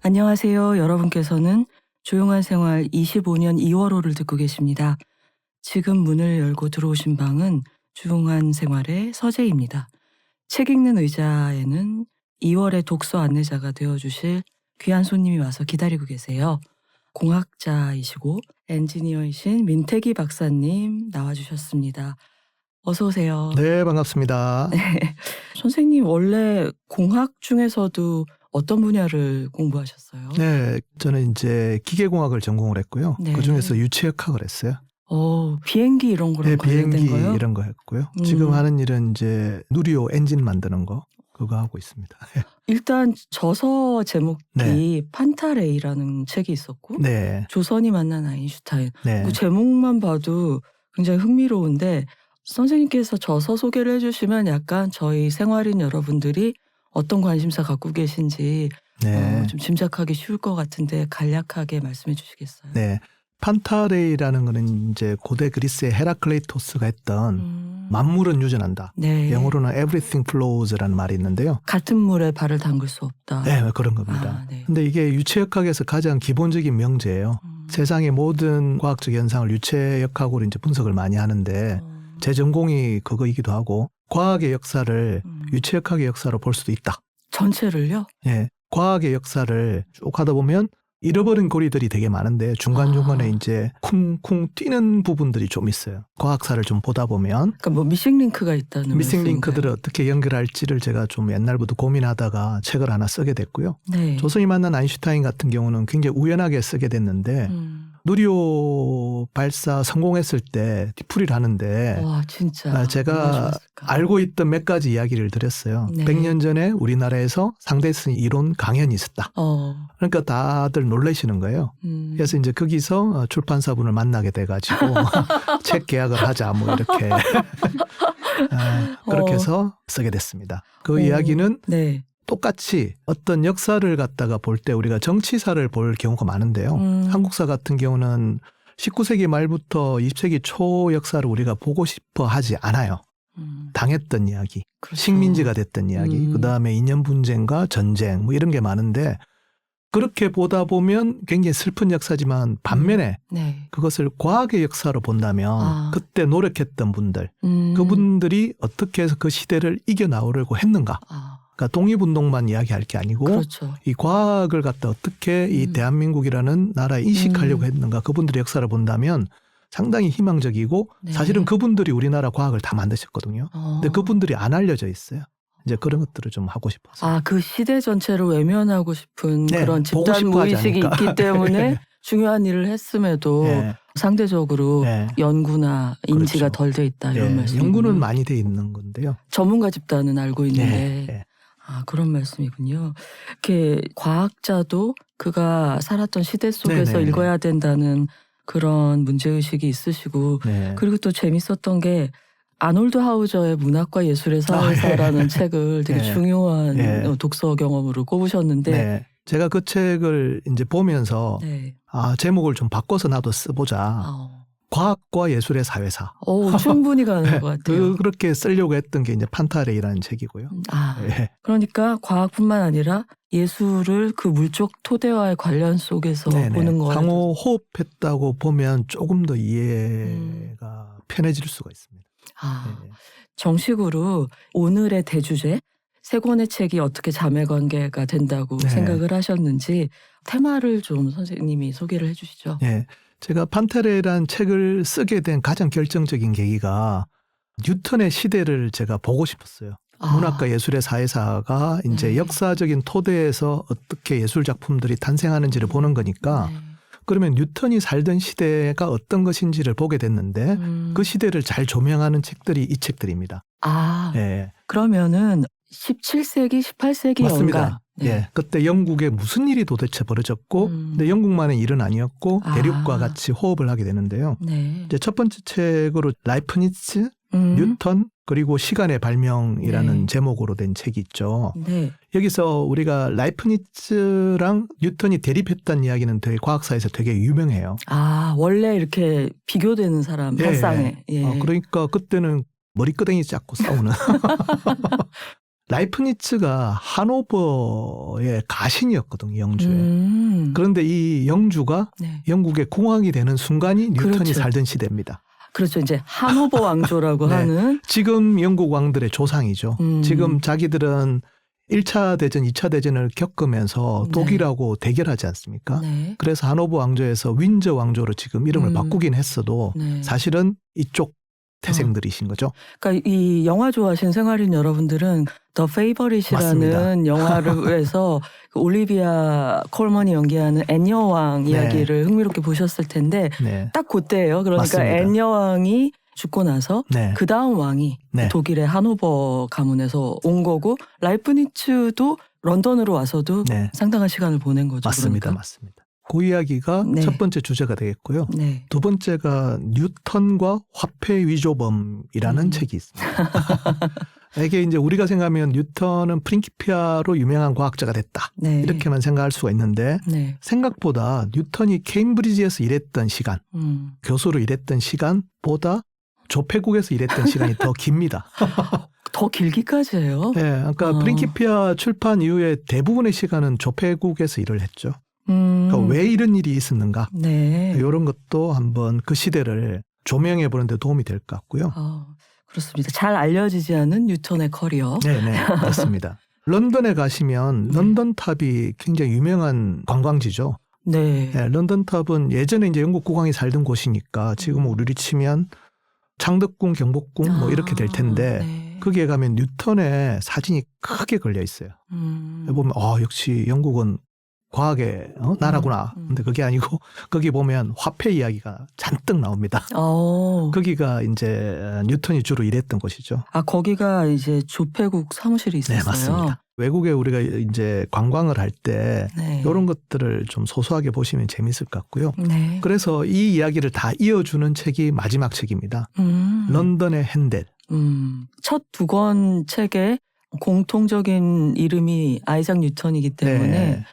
안녕하세요. 여러분께서는 조용한 생활 25년 2월호를 듣고 계십니다. 지금 문을 열고 들어오신 방은 조용한 생활의 서재입니다. 책 읽는 의자에는 2월의 독서 안내자가 되어주실 귀한 손님이 와서 기다리고 계세요. 공학자이시고 엔지니어이신 민태기 박사님 나와주셨습니다. 어서 오세요. 네, 반갑습니다. 선생님 원래 공학 중에서도 어떤 분야를 공부하셨어요? 네, 저는 이제 기계공학을 전공을 했고요. 네. 그중에서 유체역학을 했어요. 비행기 이런 거랑 네, 관련된 비행기 거요? 이런 거 했고요. 지금 하는 일은 이제 누리호 엔진 만드는 거 그거 하고 있습니다. 일단 저서 제목이 네. 판타레이라는 책이 있었고 네, 조선이 만난 아인슈타인. 네. 그 제목만 봐도 굉장히 흥미로운데 선생님께서 저서 소개를 해주시면 약간 저희 생활인 여러분들이 어떤 관심사 갖고 계신지 네. 좀 짐작하기 쉬울 것 같은데 간략하게 말씀해 주시겠어요? 네. 판타레이라는 거는 이제 고대 그리스의 헤라클레이토스가 했던 만물은 유전한다. 네. 영어로는 everything flows라는 말이 있는데요. 같은 물에 발을 담글 수 없다. 네, 그런 겁니다. 네. 근데 이게 유체역학에서 가장 기본적인 명제예요. 세상의 모든 과학적 현상을 유체역학으로 이제 분석을 많이 하는데 제 전공이 그거이기도 하고 과학의 역사를 유체역학의 역사로 볼 수도 있다. 전체를요? 예, 과학의 역사를 쭉 하다 보면 잃어버린 고리들이 되게 많은데 중간중간에 이제 쿵쿵 뛰는 부분들이 좀 있어요. 과학사를 좀 보다 보면. 그러니까 뭐 미싱 링크가 있다는 미싱 링크들을 말씀인가요? 어떻게 연결할지를 제가 좀 옛날부터 고민하다가 책을 하나 쓰게 됐고요. 네. 조선이 만난 아인슈타인 같은 경우는 굉장히 우연하게 쓰게 됐는데 누리호 발사 성공했을 때 뒤풀이를 하는데 와 진짜 제가 얼마나 좋았을까. 알고 있던 몇 가지 이야기를 드렸어요. 네. 100년 전에 우리나라에서 상대성 이론 강연이 있었다. 그러니까 다들 놀라시는 거예요. 그래서 이제 거기서 출판사분을 만나게 돼가지고 책 계약을 하자 뭐 이렇게 그렇게 해서 쓰게 됐습니다. 그 이야기는 네. 똑같이 어떤 역사를 갖다가 볼 때 우리가 정치사를 볼 경우가 많은데요. 한국사 같은 경우는 19세기 말부터 20세기 초 역사를 우리가 보고 싶어 하지 않아요. 당했던 이야기, 그렇죠. 식민지가 됐던 이야기, 그다음에 이념 분쟁과 전쟁 뭐 이런 게 많은데 그렇게 보다 보면 굉장히 슬픈 역사지만 반면에 네. 그것을 과학의 역사로 본다면 그때 노력했던 분들, 그분들이 어떻게 해서 그 시대를 이겨나오려고 했는가. 그러니까 독립운동만 이야기할 게 아니고 그렇죠. 이 과학을 갖다 어떻게 이 대한민국이라는 나라에 인식하려고 했는가 그분들의 역사를 본다면 상당히 희망적이고 네. 사실은 그분들이 우리나라 과학을 다 만드셨거든요. 근데 그분들이 안 알려져 있어요. 이제 그런 것들을 좀 하고 싶어서. 그 시대 전체를 외면하고 싶은 네, 그런 보고 집단 싶어 하지 무의식이 않으니까. 있기 때문에 중요한 일을 했음에도 네. 상대적으로 네. 연구나 인지가 그렇죠. 덜 돼 있다 이런 네, 말씀이군요. 연구는 많이 돼 있는 건데요. 전문가 집단은 알고 있는데 네. 그런 말씀이군요. 이렇게 과학자도 그가 살았던 시대 속에서 네네. 읽어야 된다는 그런 문제의식이 있으시고 네. 그리고 또 재밌었던 게 아놀드 하우저의 문학과 예술의 사회사라는 책을 되게 네. 중요한 네. 독서 경험으로 꼽으셨는데 네. 제가 그 책을 이제 보면서 네. 제목을 좀 바꿔서 나도 써보자. 과학과 예술의 사회사. 충분히 가는 것 같아요. 그렇게 쓰려고 했던 게 이제 판타레이라는 책이고요. 네. 그러니까 과학뿐만 아니라 예술을 그 물적 토대와의 관련 속에서 네네. 보는 거예요. 상호 호흡했다고 보면 조금 더 이해가 편해질 수가 있습니다. 네. 정식으로 오늘의 대주제 세 권의 책이 어떻게 자매관계가 된다고 네. 생각을 하셨는지 테마를 좀 선생님이 소개를 해주시죠. 네. 제가 판타레이라는 책을 쓰게 된 가장 결정적인 계기가 뉴턴의 시대를 제가 보고 싶었어요. 문학과 예술의 사회사가 이제 네. 역사적인 토대에서 어떻게 예술 작품들이 탄생하는지를 보는 거니까 그러면 뉴턴이 살던 시대가 어떤 것인지를 보게 됐는데 그 시대를 잘 조명하는 책들이 이 책들입니다. 네. 그러면은 17세기, 18세기 맞습니다. 연간. 네. 예, 그때 영국에 무슨 일이 도대체 벌어졌고 근데 영국만의 일은 아니었고 대륙과 같이 호흡을 하게 되는데요. 네. 이제 첫 번째 책으로 라이프니츠, 뉴턴 그리고 시간의 발명이라는 네. 제목으로 된 책이 있죠. 네. 여기서 우리가 라이프니츠랑 뉴턴이 대립했다는 이야기는 되게 과학사에서 되게 유명해요. 원래 이렇게 비교되는 사람 발상에. 그러니까 그때는 머리끄댕이 잡고 싸우는 라이프니츠가 하노버의 가신이었거든요. 영주에. 그런데 이 영주가 네. 영국의 공황이 되는 순간이 뉴턴이 그렇죠. 살던 시대입니다. 그렇죠. 이제 하노버 왕조라고 네. 하는. 지금 영국 왕들의 조상이죠. 지금 자기들은 1차 대전, 2차 대전을 겪으면서 독일하고 대결하지 않습니까? 네. 그래서 하노버 왕조에서 윈저 왕조로 지금 이름을 바꾸긴 했어도 네. 사실은 이쪽 태생들이신 거죠. 그러니까 이 영화 좋아하시는 생활인 여러분들은 더 페이버릿이라는 영화에서 그 올리비아 콜먼이 연기하는 앤 여왕 이야기를 흥미롭게 보셨을 텐데 네. 딱 그때예요. 그러니까 맞습니다. 앤 여왕이 죽고 나서 네. 그 다음 왕이 네. 독일의 하노버 가문에서 온 거고 라이프니츠도 런던으로 와서도 네. 상당한 시간을 보낸 거죠. 맞습니다. 그러니까. 맞습니다. 그 이야기가 네. 첫 번째 주제가 되겠고요. 네. 두 번째가 뉴턴과 화폐 위조범이라는 책이 있습니다. 이게 이제 우리가 생각하면 뉴턴은 프린키피아로 유명한 과학자가 됐다. 네. 이렇게만 생각할 수가 있는데 네. 생각보다 뉴턴이 케임브리지에서 일했던 시간, 교수로 일했던 시간보다 조폐국에서 일했던 시간이 더 깁니다. 더 길기까지 해요? 네, 그러니까 프린키피아 출판 이후에 대부분의 시간은 조폐국에서 일을 했죠. 그러니까 왜 이런 일이 있었는가? 네. 이런 것도 한번 그 시대를 조명해 보는 데 도움이 될 것 같고요. 그렇습니다. 잘 알려지지 않은 뉴턴의 커리어. 네네, 맞습니다. 런던에 가시면 런던 탑이 굉장히 유명한 관광지죠. 네. 네, 런던 탑은 예전에 이제 영국 국왕이 살던 곳이니까 지금 우리로 치면 창덕궁, 경복궁 뭐 이렇게 될 텐데 네. 거기에 가면 뉴턴의 사진이 크게 걸려 있어요. 보면 역시 영국은 과학의 나라구나. 근데 그게 아니고 거기 보면 화폐 이야기가 잔뜩 나옵니다. 거기가 이제 뉴턴이 주로 일했던 곳이죠. 거기가 이제 조폐국 사무실이 있었어요. 네, 맞습니다. 외국에 우리가 이제 관광을 할 때 네. 이런 것들을 좀 소소하게 보시면 재밌을 것 같고요. 네. 그래서 이 이야기를 다 이어주는 책이 마지막 책입니다. 런던의 핸델. 첫 두 권 책의 공통적인 이름이 아이작 뉴턴이기 때문에 네.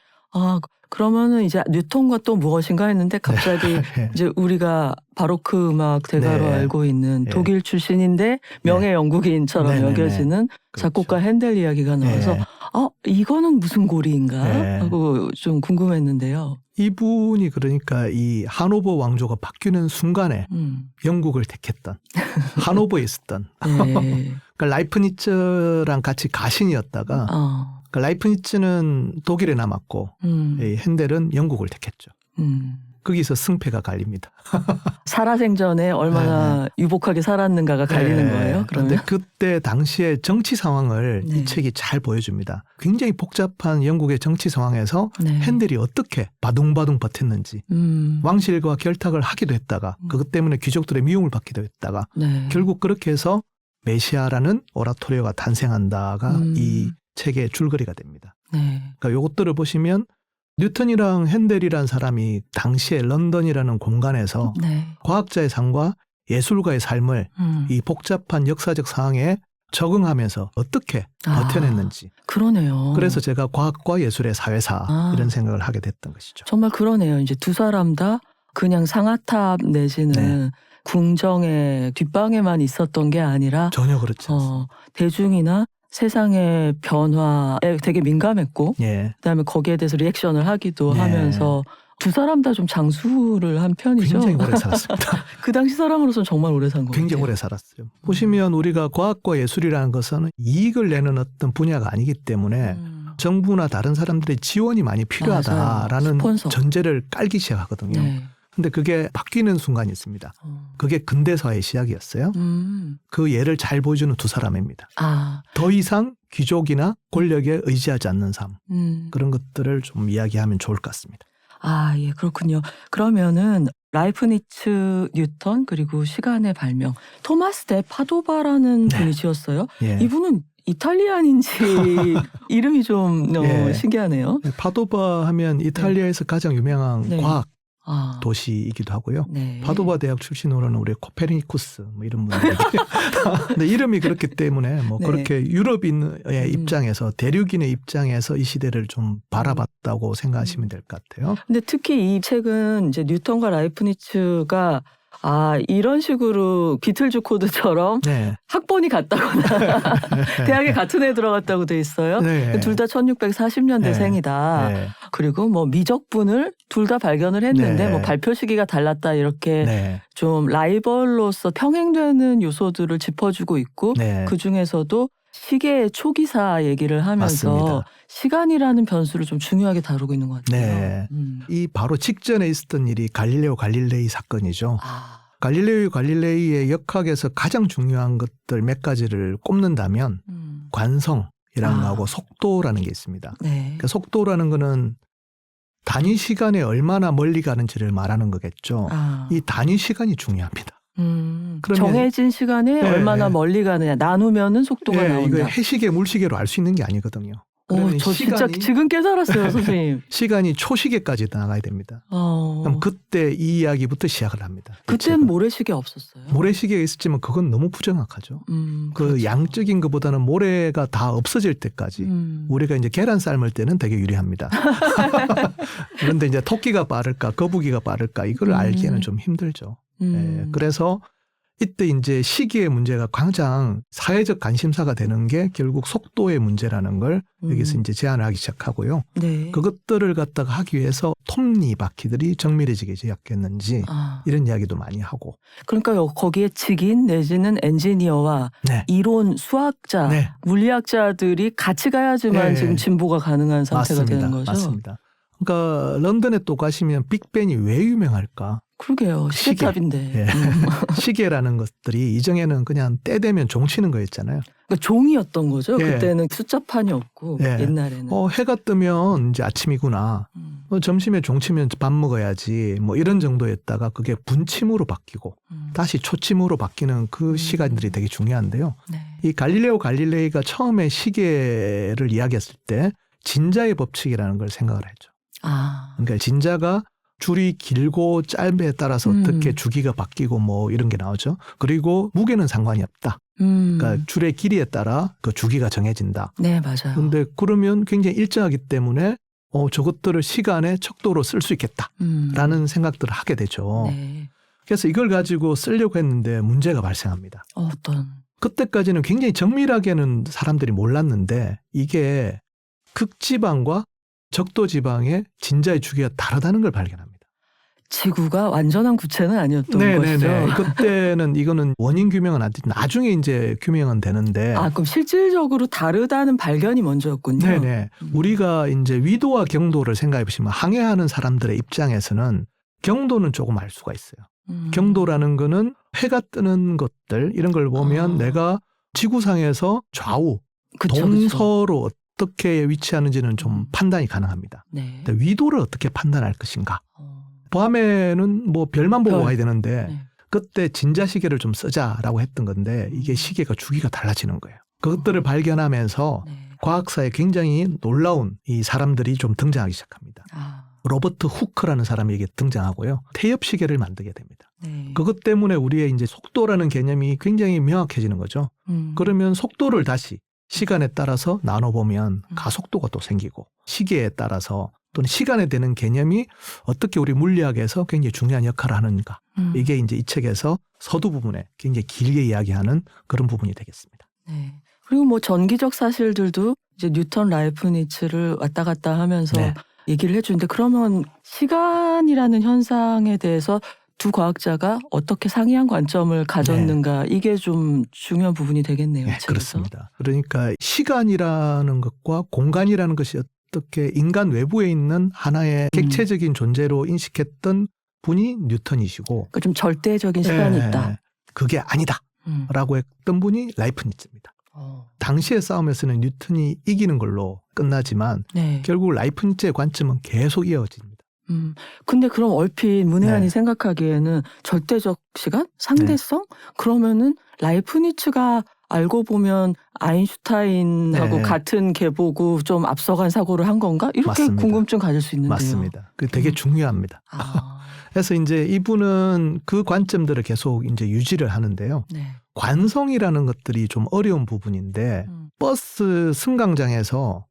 그러면은 이제 뉴턴과 또 무엇인가 했는데 갑자기 네. 이제 우리가 바로크 음악 대가로 네. 알고 있는 네. 독일 출신인데 명예 영국인처럼 네. 여겨지는 그렇죠. 작곡가 핸델 이야기가 나와서 네. 이거는 무슨 고리인가 네. 하고 좀 궁금했는데요. 이분이 그러니까 이 하노버 왕조가 바뀌는 순간에 영국을 택했던 하노버에 있었던 네. 그러니까 라이프니츠랑 같이 가신이었다가 그러니까 라이프니츠는 독일에 남았고 이 핸델은 영국을 택했죠. 거기서 승패가 갈립니다. 살아생전에 얼마나 유복하게 살았는가가 갈리는 거예요. 그런데 그러면 그때 당시의 정치 상황을 네. 이 책이 잘 보여줍니다. 굉장히 복잡한 영국의 정치 상황에서 네. 핸델이 어떻게 바둥바둥 버텼는지 왕실과 결탁을 하기도 했다가 그것 때문에 귀족들의 미움을 받기도 했다가 네. 결국 그렇게 해서 메시아라는 오라토리오가 탄생한다가 이 책의 줄거리가 됩니다. 네. 그러니까 요것들을 보시면 뉴턴이랑 핸델이라는 사람이 당시에 런던이라는 공간에서 네. 과학자의 삶과 예술가의 삶을 이 복잡한 역사적 상황에 적응하면서 어떻게 버텨냈는지. 그러네요. 그래서 제가 과학과 예술의 사회사 이런 생각을 하게 됐던 것이죠. 정말 그러네요. 이제 두 사람 다 그냥 상아탑 내지는 궁정의 뒷방에만 있었던 게 아니라 전혀 그렇지 않습니다. 대중이나 세상의 변화에 되게 민감했고 그다음에 거기에 대해서 리액션을 하기도 하면서 두 사람 다 좀 장수를 한 편이죠. 굉장히 오래 살았습니다. 그 당시 사람으로서는 정말 오래 산 거예요. 굉장히 오래 살았어요. 보시면 우리가 과학과 예술이라는 것은 이익을 내는 어떤 분야가 아니기 때문에 정부나 다른 사람들의 지원이 많이 필요하다라는 전제를 깔기 시작하거든요. 근데 그게 바뀌는 순간이 있습니다. 그게 근대사의 시작이었어요. 그 예를 잘 보여주는 두 사람입니다. 더 이상 귀족이나 권력에 의지하지 않는 삶. 그런 것들을 좀 이야기하면 좋을 것 같습니다. 예, 그렇군요. 그러면은 라이프니츠, 뉴턴 그리고 시간의 발명. 토마스 데 파도바라는 분이 지었어요. 이분은 이탈리안인지 이름이 좀 신기하네요. 파도바 하면 이탈리아에서 가장 유명한 과학 도시이기도 하고요. 파도바 대학 출신으로는 우리 코페르니쿠스 뭐 이런 분들이. 근데 이름이 그렇기 때문에 뭐 그렇게 유럽인의 입장에서 대륙인의 입장에서 이 시대를 좀 바라봤다고 생각하시면 될 것 같아요. 근데 특히 이 책은 이제 뉴턴과 라이프니츠가 이런 식으로 비틀즈 코드처럼 네. 학번이 같다거나 대학에 같은 애 들어갔다고 돼 있어요. 네. 둘 다 1640년대생이다. 네. 그리고 뭐 미적분을 둘 다 발견을 했는데 네. 뭐 발표 시기가 달랐다 이렇게 네. 좀 라이벌로서 평행되는 요소들을 짚어주고 있고 네. 그 중에서도 시계의 초기사 얘기를 하면서 맞습니다. 시간이라는 변수를 좀 중요하게 다루고 있는 것 같아요. 네. 이 바로 직전에 있었던 일이 갈릴레오 갈릴레이 사건이죠. 갈릴레오 갈릴레이의 역학에서 가장 중요한 것들 몇 가지를 꼽는다면 관성이라는 거하고 속도라는 게 있습니다. 네. 그러니까 속도라는 거는 단위 시간에 얼마나 멀리 가는지를 말하는 거겠죠. 이 단위 시간이 중요합니다. 그러면 정해진 시간에 네, 얼마나 네. 멀리 가느냐 나누면은 속도가 나온다. 이거 해시계 물시계로 알 수 있는 게 아니거든요. 저 진짜 지금 깨달았어요, 선생님. 시간이 초시계까지 나가야 됩니다. 그럼 그때 이 이야기부터 시작을 합니다. 그때는 모래시계 없었어요. 모래시계가 있었지만 그건 너무 부정확하죠. 그 그렇죠. 양적인 것보다는 모래가 다 없어질 때까지 우리가 이제 계란 삶을 때는 되게 유리합니다. 그런데 이제 토끼가 빠를까 거북이가 빠를까 이걸 알기에는 좀 힘들죠. 그래서 이때 이제 시기의 문제가 가장 사회적 관심사가 되는 게 결국 속도의 문제라는 걸 여기서 이제 제안을 하기 시작하고요. 네. 그것들을 갖다가 하기 위해서 톱니바퀴들이 정밀해지게 제작했는지 이런 이야기도 많이 하고. 그러니까 거기에 직인 내지는 엔지니어와 네. 이론 수학자, 네. 물리학자들이 같이 가야지만 네. 지금 진보가 가능한 상태가 맞습니다. 되는 거죠. 맞습니다. 그러니까 런던에 또 가시면 빅벤이 왜 유명할까? 그러게요. 시계탑인데. 예. 시계라는 것들이 이전에는 그냥 때 되면 종치는 거였잖아요. 그러니까 종이었던 거죠. 예. 그때는 숫자판이 없고 예. 옛날에는. 해가 뜨면 이제 아침이구나. 점심에 종치면 밥 먹어야지. 뭐 이런 정도였다가 그게 분침으로 바뀌고 다시 초침으로 바뀌는 그 시간들이 되게 중요한데요. 네. 이 갈릴레오 갈릴레이가 처음에 시계를 이야기했을 때 진자의 법칙이라는 걸 생각을 했죠. 그러니까 진자가 줄이 길고 짧에 따라서 어떻게 주기가 바뀌고 뭐 이런 게 나오죠. 그리고 무게는 상관이 없다. 그러니까 줄의 길이에 따라 그 주기가 정해진다. 네, 맞아요. 그런데 그러면 굉장히 일정하기 때문에 저것들을 시간의 척도로 쓸 수 있겠다라는 생각들을 하게 되죠. 네. 그래서 이걸 가지고 쓰려고 했는데 문제가 발생합니다. 어떤? 그때까지는 굉장히 정밀하게는 사람들이 몰랐는데 이게 극지방과 적도지방의 진자의 주기가 다르다는 걸 발견합니다. 지구가 완전한 구체는 아니었던 것이죠. 그때는 이거는 원인 규명은 안 되지. 나중에 이제 규명은 되는데. 그럼 실질적으로 다르다는 발견이 먼저였군요. 네네. 우리가 이제 위도와 경도를 생각해 보시면 항해하는 사람들의 입장에서는 경도는 조금 알 수가 있어요. 경도라는 거는 해가 뜨는 것들 이런 걸 보면 내가 지구상에서 좌우 동서로 어떻게 위치하는지는 좀 판단이 가능합니다. 네. 근데 위도를 어떻게 판단할 것인가. 밤에는 뭐 별만 보고 와야 되는데 그때 진자시계를 좀 쓰자라고 했던 건데 이게 시계가 주기가 달라지는 거예요. 그것들을 발견하면서 과학사에 굉장히 놀라운 이 사람들이 좀 등장하기 시작합니다. 로버트 후크라는 사람이 이게 등장하고요. 태엽 시계를 만들게 됩니다. 그것 때문에 우리의 이제 속도라는 개념이 굉장히 명확해지는 거죠. 그러면 속도를 다시 시간에 따라서 나눠보면 가속도가 또 생기고 시계에 따라서 또는 시간에 대는 개념이 어떻게 우리 물리학에서 굉장히 중요한 역할을 하는가. 이게 이제 이 책에서 서두 부분에 굉장히 길게 이야기하는 그런 부분이 되겠습니다. 네. 그리고 뭐 전기적 사실들도 이제 뉴턴 라이프니츠를 왔다 갔다 하면서 얘기를 해주는데 그러면 시간이라는 현상에 대해서 두 과학자가 어떻게 상이한 관점을 가졌는가 이게 좀 중요한 부분이 되겠네요. 네, 그렇습니다. 그러니까 시간이라는 것과 공간이라는 것이 어떻게 인간 외부에 있는 하나의 객체적인 존재로 인식했던 분이 뉴턴이시고 그러니까 좀 절대적인 시간이 있다. 그게 아니다 라고 했던 분이 라이프니츠입니다. 당시의 싸움에서는 뉴턴이 이기는 걸로 끝나지만 결국 라이프니츠의 관점은 계속 이어집니다. 근데 그럼 얼핏 문혜안이 생각하기에는 절대적 시간? 상대성? 그러면은 라이프니츠가 알고 보면 아인슈타인하고 같은 계보고 좀 앞서간 사고를 한 건가? 이렇게 맞습니다. 궁금증 가질 수 있는데요. 맞습니다. 그게 되게 중요합니다. 그래서 이제 이분은 그 관점들을 계속 이제 유지를 하는데요. 관성이라는 것들이 좀 어려운 부분인데 버스 승강장에서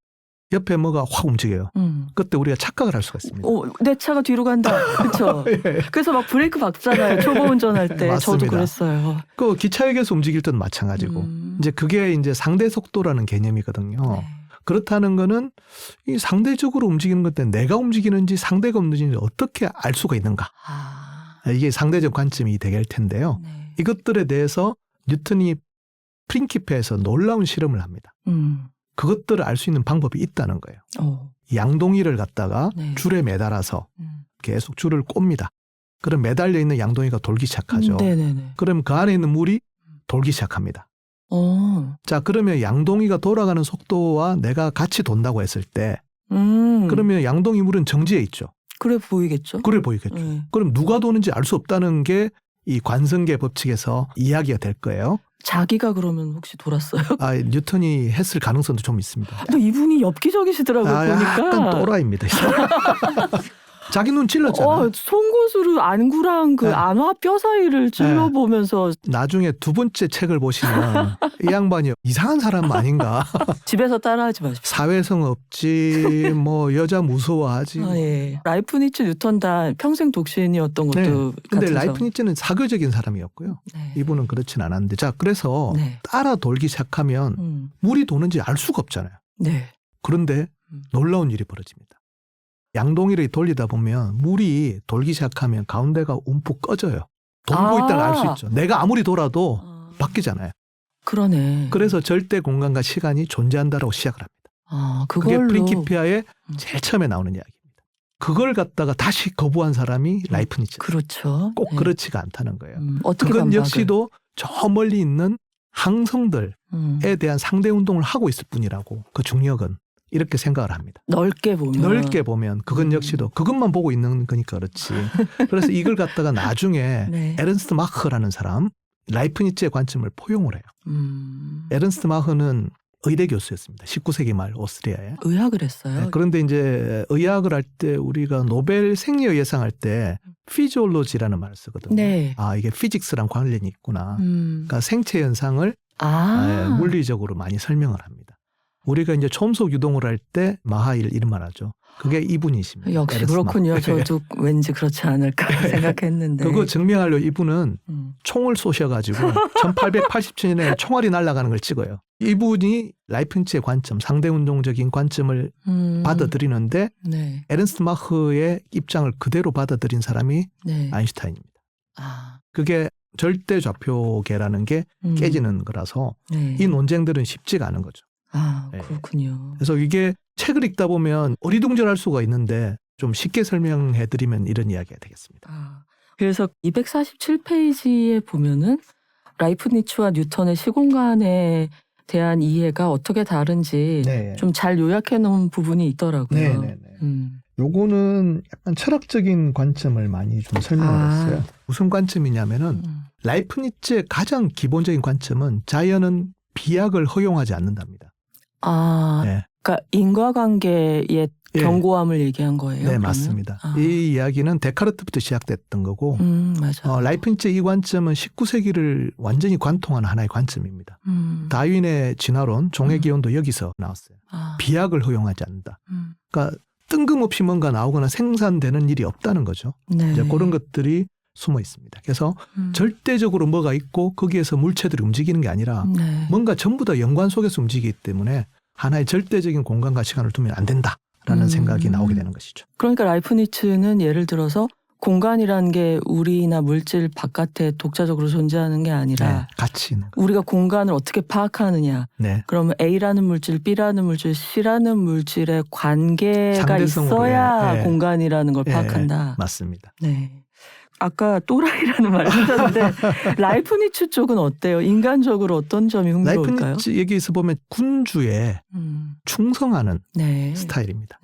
옆에 뭐가 확 움직여요. 그때 우리가 착각을 할 수가 있습니다. 내 차가 뒤로 간다. 그렇죠. 예. 그래서 막 브레이크 밟잖아요. 초보 운전할 때. 맞습니다. 저도 그랬어요. 그 기차역에서 움직일 때도 마찬가지고 이제 그게 이제 상대 속도라는 개념이거든요. 네. 그렇다는 거는 이 상대적으로 움직이는 것 때문에 내가 움직이는지 상대가 움직이는지 어떻게 알 수가 있는가. 이게 상대적 관점이 되게 할 텐데요. 네. 이것들에 대해서 뉴턴이 프린키페에서 놀라운 실험을 합니다. 그것들을 알 수 있는 방법이 있다는 거예요. 양동이를 갖다가 네. 줄에 매달아서 계속 줄을 꼽니다. 그럼 매달려 있는 양동이가 돌기 시작하죠. 네네네. 그럼 그 안에 있는 물이 돌기 시작합니다. 자, 그러면 양동이가 돌아가는 속도와 내가 같이 돈다고 했을 때 그러면 양동이 물은 정지해 있죠. 그래 보이겠죠. 그래 보이겠죠. 그럼 누가 도는지 알 수 없다는 게 이 관성계 법칙에서 이야기가 될 거예요. 자기가 그러면 혹시 돌았어요? 뉴턴이 했을 가능성도 좀 있습니다. 또 이분이 엽기적이시더라고요. 보니까. 약간 또라이입니다. 자기 눈 찔렀잖아요. 송곳으로 안구랑 그 네. 안화 뼈 사이를 찔러보면서 나중에 두 번째 책을 보시면 이 양반이 이상한 사람 아닌가. 집에서 따라하지 마십시오. 사회성 없지, 뭐 여자 무서워하지. 예. 라이프니츠, 뉴턴 다 평생 독신이었던 것도 네. 근데 같은 라이프니츠는 사교적인 사람이었고요. 네. 이분은 그렇진 않았는데. 자, 그래서 네. 따라 돌기 시작하면 물이 도는지 알 수가 없잖아요. 네. 그런데 놀라운 일이 벌어집니다. 양동이를 돌리다 보면 물이 돌기 시작하면 가운데가 움푹 꺼져요. 돌고 있다는 알 수 있죠. 내가 아무리 돌아도 바뀌잖아요. 그러네. 그래서 절대 공간과 시간이 존재한다라고 시작을 합니다. 그게 그걸로 프린키피아의 제일 처음에 나오는 이야기입니다. 그걸 갖다가 다시 거부한 사람이 라이프니츠. 그렇죠. 꼭 그렇지가 않다는 거예요. 어떻게 그건 반박을. 역시도 저 멀리 있는 항성들에 대한 상대 운동을 하고 있을 뿐이라고 그 중력은 이렇게 생각을 합니다. 넓게 보면 그건 역시도 그것만 보고 있는 거니까 그렇지. 그래서 이걸 갖다가 나중에 네. 에른스트 마흐라는 사람 라이프니츠의 관점을 포용을 해요. 에른스트 마흐는 의대 교수였습니다. 19세기 말 오스트리아에. 의학을 했어요. 네, 그런데 이제 의학을 할 때 우리가 노벨 생리의 예상할 때 피지올로지라는 말을 쓰거든요. 네. 이게 피직스랑 관련이 있구나. 그러니까 생체 현상을 물리적으로 많이 설명을 합니다. 우리가 이제 초음속 유동을 할 때 마하일 이런 말 하죠. 그게 이분이십니다. 역시 그렇군요. 저도 왠지 그렇지 않을까 생각했는데. 그거 증명하려 이분은 총을 쏘셔가지고 1887년에 총알이 날아가는 걸 찍어요. 이분이 라이프니츠의 관점, 상대운동적인 관점을 받아들이는데 네. 에른스트 마흐의 입장을 그대로 받아들인 사람이 네. 아인슈타인입니다. 그게 절대 좌표계라는 게 깨지는 거라서 네. 이 논쟁들은 쉽지가 않은 거죠. 그렇군요. 그래서 이게 책을 읽다 보면 어리둥절할 수가 있는데 좀 쉽게 설명해 드리면 이런 이야기가 되겠습니다. 그래서 247페이지에 보면은 라이프니츠와 뉴턴의 시공간에 대한 이해가 어떻게 다른지 네. 좀 잘 요약해 놓은 부분이 있더라고요. 네네네. 요거는 약간 철학적인 관점을 많이 좀 설명을 했어요. 무슨 관점이냐면은 라이프니츠의 가장 기본적인 관점은 자연은 비약을 허용하지 않는답니다. 네. 그러니까 인과관계의 견고함을 얘기한 거예요. 네, 그러면? 맞습니다. 이 이야기는 데카르트부터 시작됐던 거고 맞아. 라이프니츠의 이 관점은 19세기를 완전히 관통한 하나의 관점입니다. 다윈의 진화론, 종의 기원도 여기서 나왔어요. 비약을 허용하지 않는다. 그러니까 뜬금없이 뭔가 나오거나 생산되는 일이 없다는 거죠. 네. 이제 그런 것들이 숨어 있습니다. 그래서 절대적으로 뭐가 있고 거기에서 물체들이 움직이는 게 아니라 뭔가 전부 다 연관 속에서 움직이기 때문에 하나의 절대적인 공간과 시간을 두면 안 된다라는 생각이 나오게 되는 것이죠. 그러니까 라이프니츠는 예를 들어서 공간이라는 게 우리나 물질 바깥에 독자적으로 존재하는 게 아니라 같이 있는 거. 우리가 공간을 어떻게 파악하느냐. 그러면 A라는 물질, B라는 물질, C라는 물질의 관계가 있어야 공간이라는 걸 파악한다. 맞습니다. 네. 아까 또라이라는 말을 하셨는데 라이프니츠 쪽은 어때요? 인간적으로 어떤 점이 흥미로울까요? 라이프니츠 얘기에서 보면 군주에 충성하는 스타일입니다.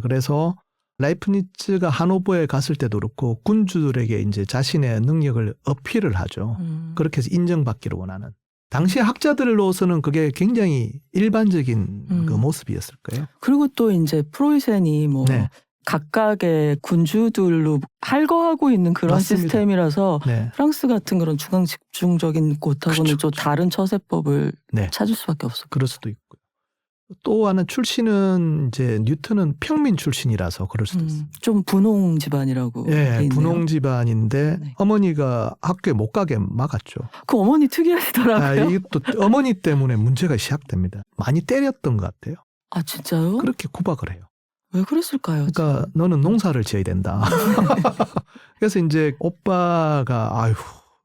그래서 라이프니츠가 하노버에 갔을 때도 그렇고 군주들에게 이제 자신의 능력을 어필을 하죠. 그렇게 해서 인정받기를 원하는. 당시 학자들로서는 그게 굉장히 일반적인 그 모습이었을 거예요. 그리고 또 이제 프로이센이 뭐 각각의 군주들로 할거하고 있는 그런 맞습니다. 시스템이라서 프랑스 같은 그런 중앙 집중적인 곳하고는 좀 다른 처세법을 찾을 수밖에 없어요. 그럴 수도 있고요. 또 하나 출신은 이제 뉴턴은 평민 출신이라서 그럴 수도 있어요. 좀 분홍 집안이라고 돼 예, 있네요. 분홍 집안인데 네. 어머니가 학교에 못 가게 막았죠. 그 어머니 특이하시더라고요. 이게 또 어머니 때문에 문제가 시작됩니다. 많이 때렸던 것 같아요. 아 진짜요? 그렇게 구박을 해요. 왜 그랬을까요? 그러니까 너는 농사를 지어야 된다. 그래서 이제 오빠가 아유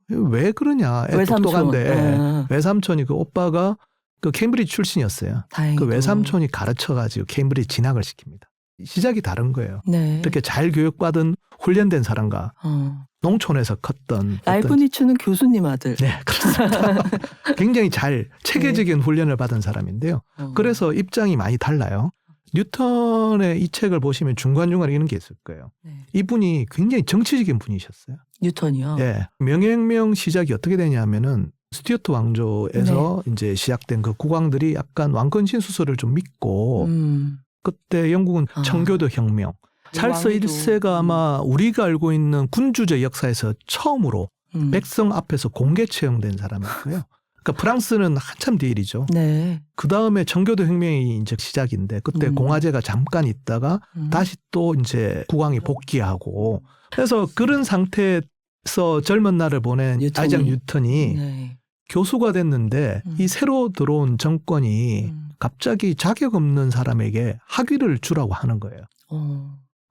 왜 그러냐? 애 외삼촌. 똑똑한데 외삼촌이 그 오빠가 그 케임브리지 출신이었어요. 다행히도. 그 외삼촌이 가르쳐가지고 케임브리지 진학을 시킵니다. 시작이 다른 거예요. 네. 이렇게 잘 교육받은 훈련된 사람과 농촌에서 컸던 라이프니츠는 교수님 아들. 네, 그렇습니다. 굉장히 잘 체계적인 훈련을 받은 사람인데요. 그래서 입장이 많이 달라요. 뉴턴의 이 책을 보시면 중간중간에 이런 게 있을 거예요. 네. 이분이 굉장히 정치적인 분이셨어요. 뉴턴이요. 예. 명예혁명 시작이 어떻게 되냐면은 스튜어트 왕조에서 이제 시작된 그 국왕들이 약간 왕권신 수설을 좀 믿고 그때 영국은 청교도 혁명. 찰스 왕위도. 1세가 아마 우리가 알고 있는 군주제 역사에서 처음으로 백성 앞에서 공개 채용된 사람이었고요. 그러니까 프랑스는 한참 뒤 일이죠. 네. 그 다음에 청교도 혁명이 이제 시작인데 그때 공화제가 잠깐 있다가 다시 또 이제 국왕이 복귀하고 그래서 그런 상태에서 젊은 날을 보낸 아이작 뉴턴이 네. 교수가 됐는데 이 새로 들어온 정권이 갑자기 자격 없는 사람에게 학위를 주라고 하는 거예요.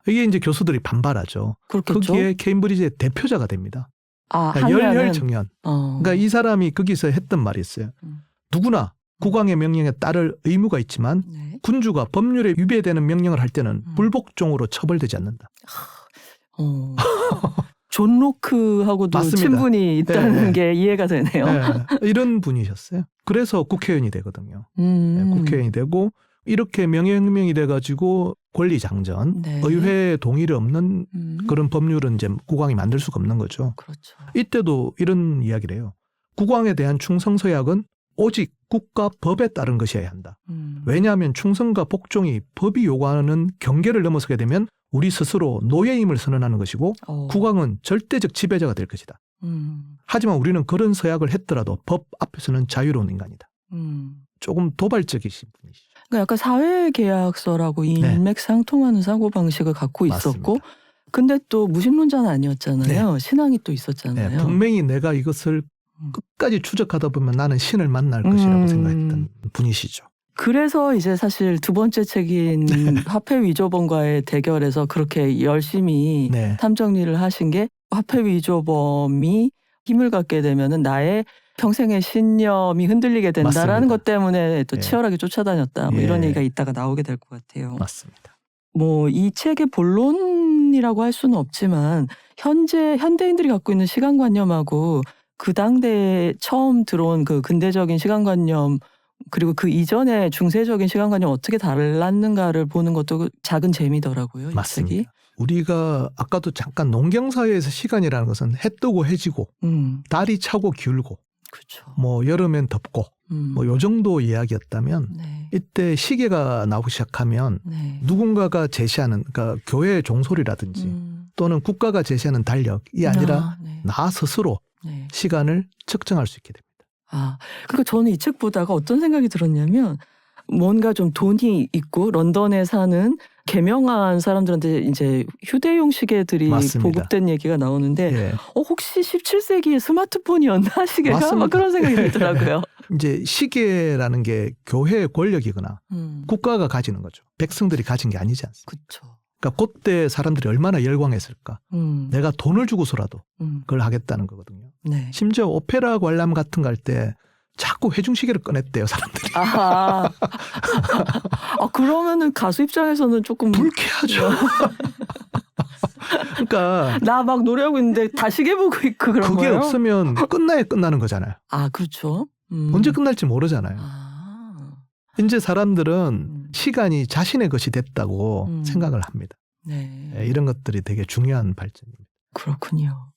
이게 이제 교수들이 반발하죠. 그렇겠죠. 거기에 케임브리지의 대표자가 됩니다. 아, 그러니까 항의하는. 열혈청년. 그러니까 이 사람이 거기서 했던 말이 있어요. 누구나 국왕의 명령에 따를 의무가 있지만 네. 군주가 법률에 위배되는 명령을 할 때는 불복종으로 처벌되지 않는다. 존 로크하고도 맞습니다. 친분이 있다는 네, 네. 게 이해가 되네요. 네, 이런 분이셨어요. 그래서 국회의원이 되거든요. 네, 국회의원이 되고 이렇게 명예혁명이 돼가지고 권리장전, 네. 의회 동의를 없는 그런 법률은 이제 국왕이 만들 수가 없는 거죠. 그렇죠. 이때도 이런 이야기를 해요. 국왕에 대한 충성서약은 오직 국가 법에 따른 것이어야 한다. 왜냐하면 충성과 복종이 법이 요구하는 경계를 넘어서게 되면 우리 스스로 노예임을 선언하는 것이고 국왕은 절대적 지배자가 될 것이다. 하지만 우리는 그런 서약을 했더라도 법 앞에서는 자유로운 인간이다. 조금 도발적이신 분이시죠. 그러니까 약간 사회계약서라고 일맥상통하는 사고방식을 갖고 있었고 맞습니다. 근데 또 무신론자는 아니었잖아요. 네. 신앙이 또 있었잖아요. 네, 분명히 내가 이것을 끝까지 추적하다 보면 나는 신을 만날 것이라고 생각했던 분이시죠. 그래서 이제 사실 두 번째 책인 화폐 위조범과의 대결에서 그렇게 열심히 네. 탐정리를 하신 게 화폐 위조범이 힘을 갖게 되면은 나의 평생의 신념이 흔들리게 된다라는 맞습니다. 것 때문에 또 예. 치열하게 쫓아다녔다. 뭐 예. 이런 얘기가 이따가 나오게 될 것 같아요. 맞습니다. 뭐 이 책의 본론이라고 할 수는 없지만 현대인들이 갖고 있는 시간관념하고 그 당대에 처음 들어온 그 근대적인 시간관념 그리고 그 이전의 중세적인 시간관념 어떻게 달랐는가를 보는 것도 작은 재미더라고요. 이 맞습니다. 책이. 우리가 아까도 잠깐 농경사회에서 시간이라는 것은 해 뜨고 해지고 달이 차고 기울고 그렇죠. 뭐 여름엔 덥고 뭐 요 정도 이야기였다면 네. 이때 시계가 나오기 시작하면 네. 누군가가 제시하는 그러니까 교회의 종소리라든지 또는 국가가 제시하는 달력이 아니라 네. 나 스스로 네. 시간을 측정할 수 있게 됩니다. 아, 그러니까 저는 이 책 보다가 어떤 생각이 들었냐면 뭔가 좀 돈이 있고 런던에 사는 개명한 사람들한테 이제 휴대용 시계들이 맞습니다. 보급된 얘기가 나오는데 예. 혹시 17세기에 스마트폰이었나 시계가 맞습니다. 막 그런 생각이 들더라고요. 이제 시계라는 게 교회의 권력이거나 국가가 가지는 거죠. 백성들이 가진 게 아니지 않습니까? 그렇죠. 그러니까 그때 사람들이 얼마나 열광했을까. 내가 돈을 주고서라도 그걸 하겠다는 거거든요. 네. 심지어 오페라 관람 같은 거 할 때 자꾸 회중시계를 꺼냈대요, 사람들이. 아, 그러면은 가수 입장에서는 조금 불쾌하죠. 그러니까 나 막 노래하고 있는데 다 시계 보고 있고 그런 그게 거예요? 없으면 끝나야 끝나는 거잖아요. 아, 그렇죠. 언제 끝날지 모르잖아요. 아, 이제 사람들은 시간이 자신의 것이 됐다고 생각을 합니다. 네. 네, 이런 것들이 되게 중요한 발전입니다. 그렇군요.